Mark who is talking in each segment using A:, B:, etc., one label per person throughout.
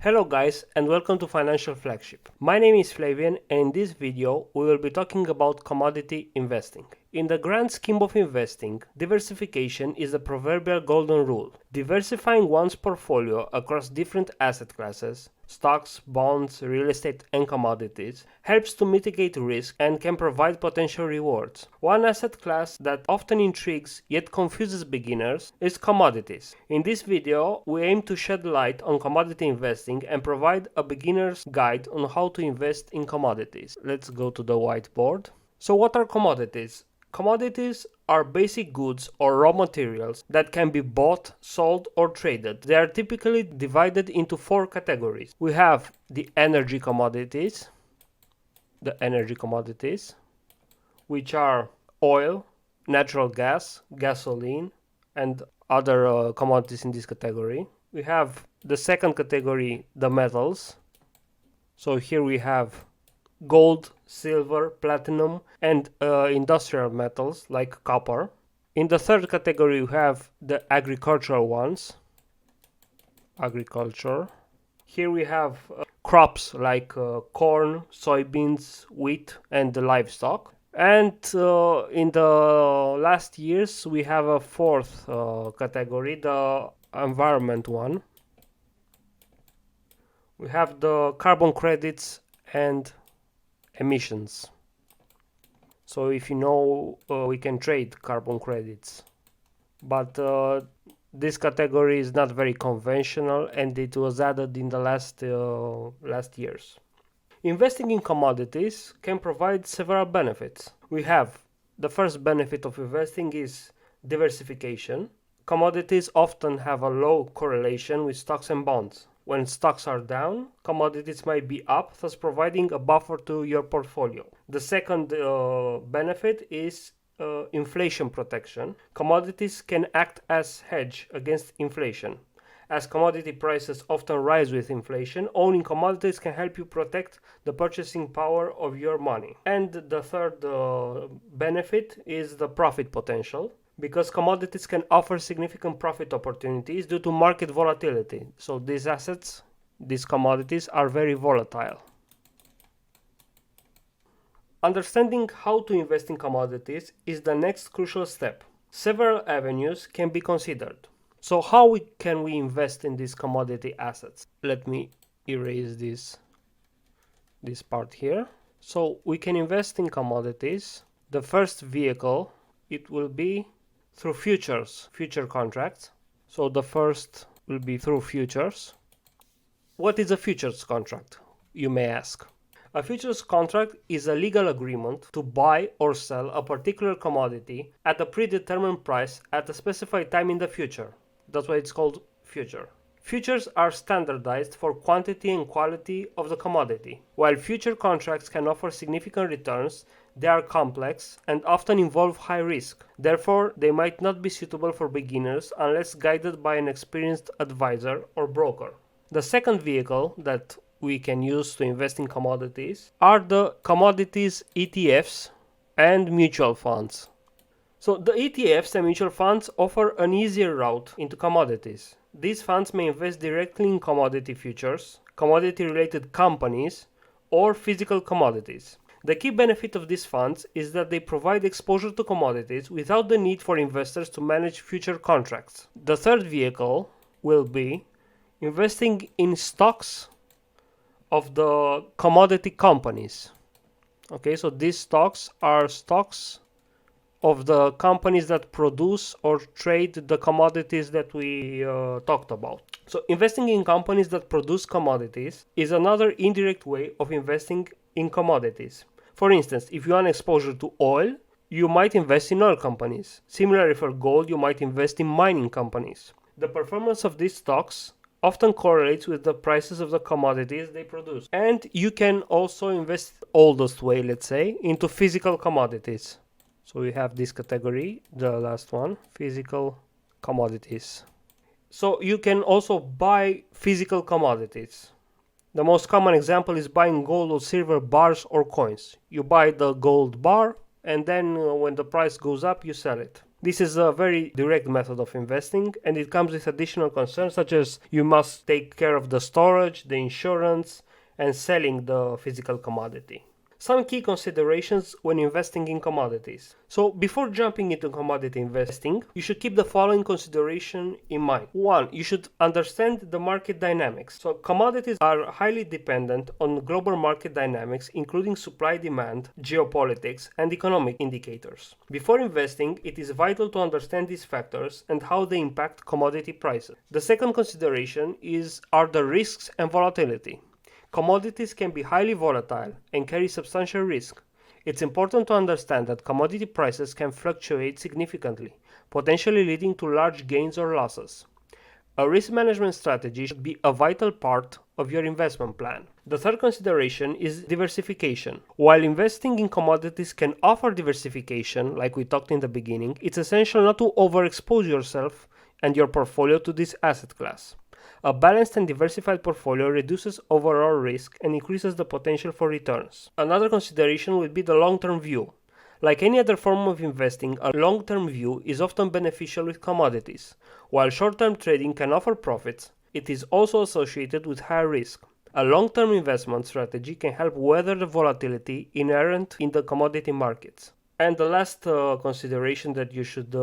A: Hello guys and welcome to Financial Flagship. My name is Flavian and in this video we will be talking about commodity investing. In the grand scheme of investing, diversification is the proverbial golden rule. Diversifying one's portfolio across different asset classes, stocks, bonds, real estate and commodities helps to mitigate risk and can provide potential rewards. One asset class that often intrigues yet confuses beginners is commodities. In this video, we aim to shed light on commodity investing and provide a beginner's guide on how to invest in commodities. Let's go to the whiteboard. So what are commodities? Commodities are basic goods or raw materials that can be bought, sold, or traded. They are typically divided into four categories. We have the energy commodities, which are oil, natural gas, gasoline, and other commodities in this category. We have the second category, the metals. So here we have gold, silver, platinum, and industrial metals like copper. In the third category, we have the agricultural ones. Agriculture. Here we have crops like corn, soybeans, wheat, and the livestock. And in the last years, we have a fourth category, the environment one. We have the carbon credits and emissions. So if you know, we can trade carbon credits, but this category is not very conventional and it was added in the last years. Investing in commodities can provide several benefits. We have the first benefit of investing is diversification. Commodities often have a low correlation with stocks and bonds. When stocks are down, commodities might be up, thus providing a buffer to your portfolio. The second benefit is inflation protection. Commodities can act as hedge against inflation. As commodity prices often rise with inflation, owning commodities can help you protect the purchasing power of your money. And the third benefit is the profit potential, because commodities can offer significant profit opportunities due to market volatility. So these assets, these commodities are very volatile. Understanding how to invest in commodities is the next crucial step. Several avenues can be considered. So how can we invest in these commodity assets? Let me erase this part here. So we can invest in commodities. The first vehicle, it will be through future contracts. So the first will be through futures. What is a futures contract, you may ask? A futures contract is a legal agreement to buy or sell a particular commodity at a predetermined price at a specified time in the future. That's why it's called future. Futures are standardized for quantity and quality of the commodity. While future contracts can offer significant returns, they are complex and often involve high risk. Therefore, they might not be suitable for beginners unless guided by an experienced advisor or broker. The second vehicle that we can use to invest in commodities are the commodities ETFs and mutual funds. So the ETFs and mutual funds offer an easier route into commodities. These funds may invest directly in commodity futures, commodity-related companies, or physical commodities. The key benefit of these funds is that they provide exposure to commodities without the need for investors to manage future contracts. The third vehicle will be investing in stocks of the commodity companies. Okay, so these stocks are stocks of the companies that produce or trade the commodities that we talked about. So investing in companies that produce commodities is another indirect way of investing in commodities. For instance, if you want exposure to oil, you might invest in oil companies. Similarly, for gold, you might invest in mining companies. The performance of these stocks often correlates with the prices of the commodities they produce. And you can also invest oldest way, let's say, into physical commodities. So we have this category, the last one, physical commodities. So you can also buy physical commodities. The most common example is buying gold or silver bars or coins. You buy the gold bar and then when the price goes up, you sell it. This is a very direct method of investing, and it comes with additional concerns such as you must take care of the storage, the insurance, and selling the physical commodity. Some key considerations when investing in commodities. So, before jumping into commodity investing, you should keep the following consideration in mind. 1. You should understand the market dynamics. So, commodities are highly dependent on global market dynamics, including supply, demand, geopolitics, and economic indicators. Before investing, it is vital to understand these factors and how they impact commodity prices. The second consideration are the risks and volatility. Commodities can be highly volatile and carry substantial risk. It's important to understand that commodity prices can fluctuate significantly, potentially leading to large gains or losses. A risk management strategy should be a vital part of your investment plan. The third consideration is diversification. While investing in commodities can offer diversification, like we talked in the beginning, it's essential not to overexpose yourself and your portfolio to this asset class. A balanced and diversified portfolio reduces overall risk and increases the potential for returns. Another consideration would be the long-term view. Like any other form of investing, a long-term view is often beneficial with commodities. While short-term trading can offer profits, it is also associated with higher risk. A long-term investment strategy can help weather the volatility inherent in the commodity markets. And the last consideration that you should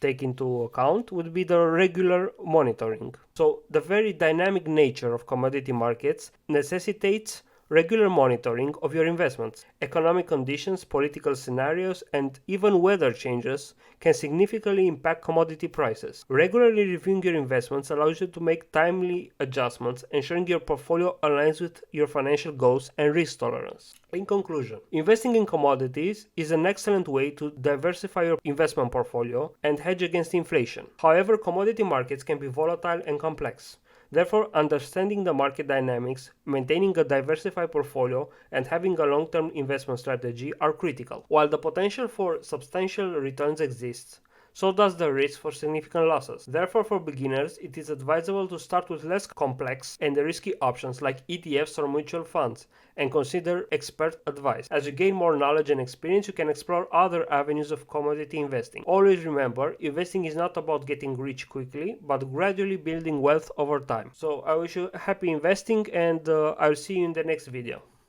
A: take into account would be the regular monitoring. So the very dynamic nature of commodity markets necessitates regular monitoring of your investments. Economic conditions, political scenarios, and even weather changes can significantly impact commodity prices. Regularly reviewing your investments allows you to make timely adjustments, ensuring your portfolio aligns with your financial goals and risk tolerance. In conclusion, investing in commodities is an excellent way to diversify your investment portfolio and hedge against inflation. However, commodity markets can be volatile and complex. Therefore, understanding the market dynamics, maintaining a diversified portfolio, and having a long-term investment strategy are critical. While the potential for substantial returns exists, so does the risk for significant losses. Therefore, for beginners, it is advisable to start with less complex and risky options like ETFs or mutual funds, and consider expert advice. As you gain more knowledge and experience, you can explore other avenues of commodity investing. Always remember, investing is not about getting rich quickly, but gradually building wealth over time. So I wish you happy investing, and I'll see you in the next video.